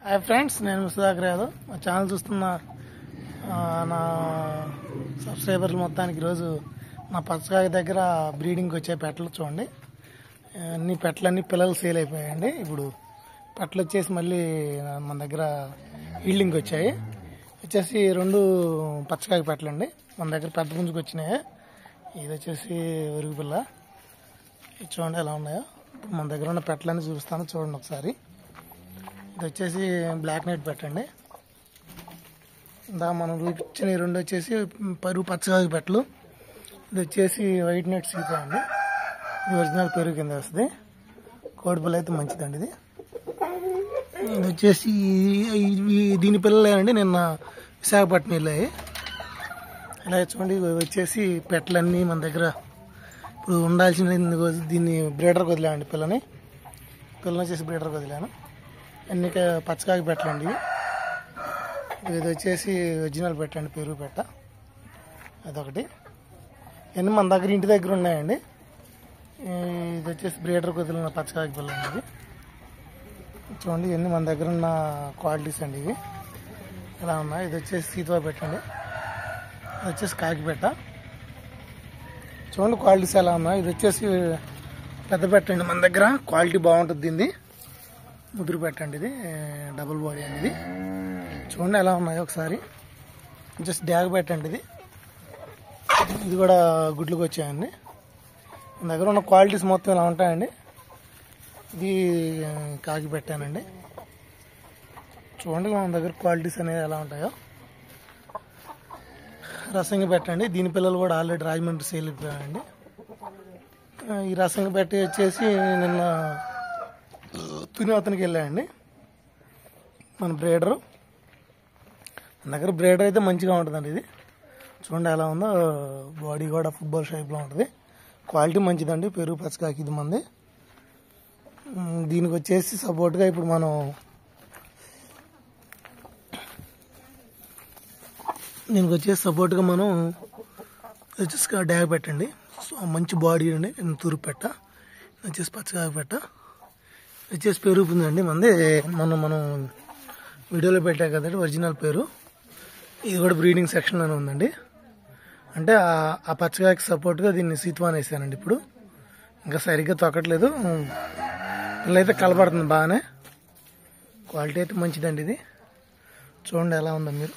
Hi friends, నేను సుధాకర్ యాదవ్. మా channel చూస్తున్న నా సబ్స్క్రైబర్లు మొత్తానికి ఈరోజు నా పచ్చకాయ దగ్గర బ్రీడింగ్కి వచ్చే పెట్టలు చూడండి. అన్ని పెట్టలన్నీ పిల్లలు సేల్ అయిపోయాయండి. ఇప్పుడు పెట్టలు వచ్చేసి మళ్ళీ మన దగ్గర ఈల్డింగ్కి వచ్చేసి 2 పచ్చకాయ పెట్టలండి. మన దగ్గర పెద్ద పుంజుకి వచ్చినాయి. ఇది వచ్చేసి ఒరుగు పిల్ల. ఇది చూడండి ఎలా ఉన్నాయో. మన దగ్గర ఉన్న పెట్టలన్నీ చూపిస్తాను, చూడండి ఒకసారి. ఇది వచ్చేసి బ్లాక్ నైట్ పెట్టండి. మనం చూపించిన 2 వచ్చేసి పెరుగు పచ్చకాయ పెట్టలు. ఇది వచ్చేసి వైట్ నైట్ సీపా అండి. ఇది ఒరిజినల్ పెరుగు కింద వస్తుంది. కోడిపిల్ల అయితే మంచిదండి. ఇది వచ్చేసి దీని పిల్లలేనండి. నిన్న విశాఖపట్నం వెళ్ళాయి. ఇలా చూడండి. ఇవి వచ్చేసి పెట్టలన్నీ మన దగ్గర ఇప్పుడు ఉండాల్సిన దీన్ని బ్రీడర్కి వదిలేయండి. పిల్లని వచ్చేసి బ్రీడర్కి వదిలాను. అన్ని పచ్చకాయ పెట్టండి. ఇది వచ్చేసి ఒరిజినల్ పెట్టండి, పెరుగు పెట్ట. అదొకటి. ఇవన్నీ మన దగ్గర ఇంటి దగ్గర ఉన్నాయండి. ఇది వచ్చేసి బ్రీడర్కి వదిలిన పచ్చకాయ పిల్ల అండి. చూడండి, ఇవన్నీ మన దగ్గర ఉన్న క్వాలిటీస్ అండి. ఇవి ఇలా ఉన్నాయి. ఇది వచ్చేసి సీతవ పెట్టండి. ఇది వచ్చేసి కాకి పెట్ట. చూడండి క్వాలిటీస్ ఎలా ఉన్నాయి. ఇది వచ్చేసి పెద్ద పెట్టండి. మన దగ్గర క్వాలిటీ బాగుంటుంది. దీన్ని ముదురు పెట్టండి. ఇది డబుల్ బాడీ అండి. ఇది చూడండి ఎలా ఉన్నాయో ఒకసారి. జస్ట్ డ్యాగ్ పెట్టండి. ఇది కూడా గుడ్లకు వచ్చాయండి. మన దగ్గర ఉన్న క్వాలిటీస్ మొత్తం ఇలా ఉంటాయండి. ఇది కాకి పెట్టానండి. చూడండి మన దగ్గర క్వాలిటీస్ అనేవి ఎలా ఉంటాయో. రసంగి పెట్టండి. దీని పిల్లలు కూడా ఆల్రెడీ రాజమండ్రి సేల్ అయిపోయాయండి. ఈ రసంగి పెట్టి వచ్చేసి నిన్న తుని వెళ్ళాయండి. మన బ్రీడరు. మన దగ్గర బ్రీడర్ అయితే మంచిగా ఉంటుందండి. ఇది చూడండి ఎలా ఉందో. బాడీ కూడా ఫుట్బాల్ షేప్లో ఉంటుంది. క్వాలిటీ మంచిదండి. పెరుగు పచ్చకాకి ఇది మంది. దీనికి వచ్చేసి సపోర్ట్గా ఇప్పుడు మనం వచ్చేసి డ్యాగ్ పెట్టండి. మంచి బాడీ అండి. తూరు పెట్ట. వచ్చేసి పచ్చకాయ పెట్ట. వచ్చేసి పెరుగు ఉందండి మంది. మనం వీడియోలో పెట్టా కదండి ఒరిజినల్ పేరు. ఇది కూడా బ్రీడింగ్ సెక్షన్లోనే ఉందండి. అంటే ఆ పచ్చకాయకి సపోర్ట్గా దీన్ని సీత్వాన్ వేసానండి. ఇప్పుడు ఇంకా సరిగ్గా తొక్కట్లేదు. పిల్లయితే కలపడుతుంది బాగానే. క్వాలిటీ అయితే మంచిదండి. ఇది చూడండి ఎలా ఉందో మీరు.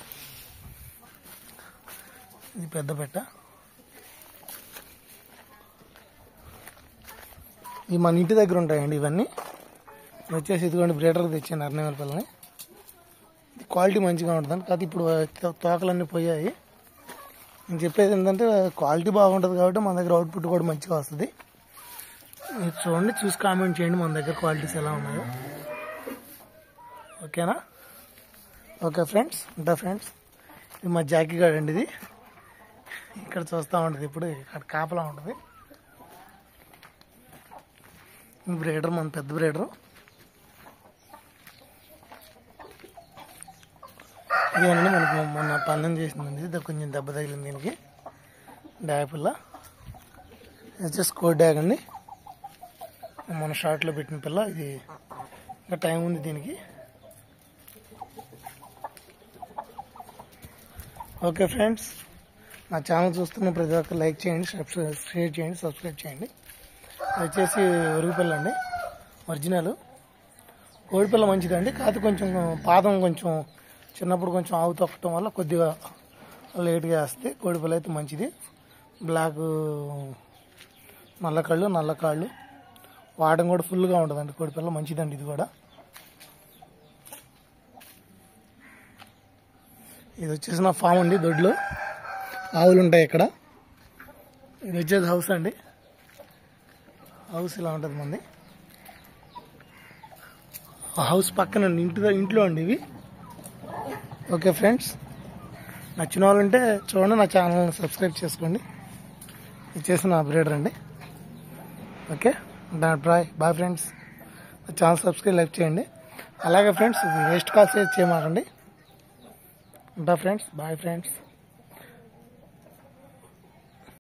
ఇది పెద్ద పెట్ట. ఇవి మన ఇంటి దగ్గర ఉంటాయండి. ఇవన్నీ వచ్చేసి ఇదిగోండి బ్రీడర్కి తెచ్చాను అర్నేవల పిల్లని. క్వాలిటీ మంచిగా ఉంటుందండి. కాదు ఇప్పుడు తోకలన్నీ పోయాయి. నేను చెప్పేది ఏంటంటే క్వాలిటీ బాగుంటుంది కాబట్టి మన దగ్గర అవుట్పుట్ కూడా మంచిగా వస్తుంది. మీరు చూడండి, చూసి కామెంట్ చేయండి మన దగ్గర క్వాలిటీస్ ఎలా ఉన్నాయో. ఓకేనా? ఓకే ఫ్రెండ్స్, ఫ్రెండ్స్ ఇది మా జాకీ గార్డ్ అండి. ఇది ఇక్కడ చూస్తూ ఉంటుంది. ఇప్పుడు ఇక్కడ కాపలా ఉంటుంది. బ్రీడర్ మన పెద్ద బ్రీడరు. ఇదేనండి మనకు మొన్న పందెం చేసిందండి. ఇది కొంచెం దెబ్బ తగిలింది దీనికి. డ్యాగ్ పిల్ల. వచ్చేసి కోడ్ డ్యాగ్ అండి. మన షార్ట్లో పెట్టిన పిల్ల. ఇది ఇంకా టైం ఉంది దీనికి. ఓకే ఫ్రెండ్స్, నా ఛానల్ చూస్తున్న ప్రతి ఒక్కరు లైక్ చేయండి, షేర్ చేయండి, సబ్స్క్రైబ్ చేయండి. వచ్చేసి ఒరుగు పిల్ల అండి. ఒరిజినల్ కోడిపిల్ల మంచిదండి. కాకపోతే కొంచెం పాదం కొంచెం చిన్నప్పుడు కొంచెం ఆవు తొక్కటం వల్ల కొద్దిగా లేట్గా వేస్తే కోడిపిల్ల అయితే మంచిది. బ్లాక్ నల్ల కాళ్ళు వాడడం కూడా ఫుల్గా ఉంటుందండి. కోడిపిల్ల మంచిదండి. ఇది కూడా. ఇది వచ్చేసి నా ఫామ్ అండి. దొడ్లో ఆవులు ఉంటాయి ఇక్కడ. ఇది వచ్చేసి హౌస్ అండి. హౌస్ ఇలా ఉంటుంది మంది. హౌస్ పక్కన ఇంట్లో అండి ఇవి. ఓకే ఫ్రెండ్స్, నచ్చిన వాళ్ళు ఉంటే చూడండి, నా ఛానల్ని సబ్స్క్రైబ్ చేసుకోండి. ఇచ్చేసి నా బ్రీడర్ అండి. Okay, bye friends. నా ఛానల్ సబ్స్క్రైబ్ లైక్ చేయండి. అలాగే ఫ్రెండ్స్, వేస్ట్ కాల్స్ చేయమాకండి. Friends, bye friends.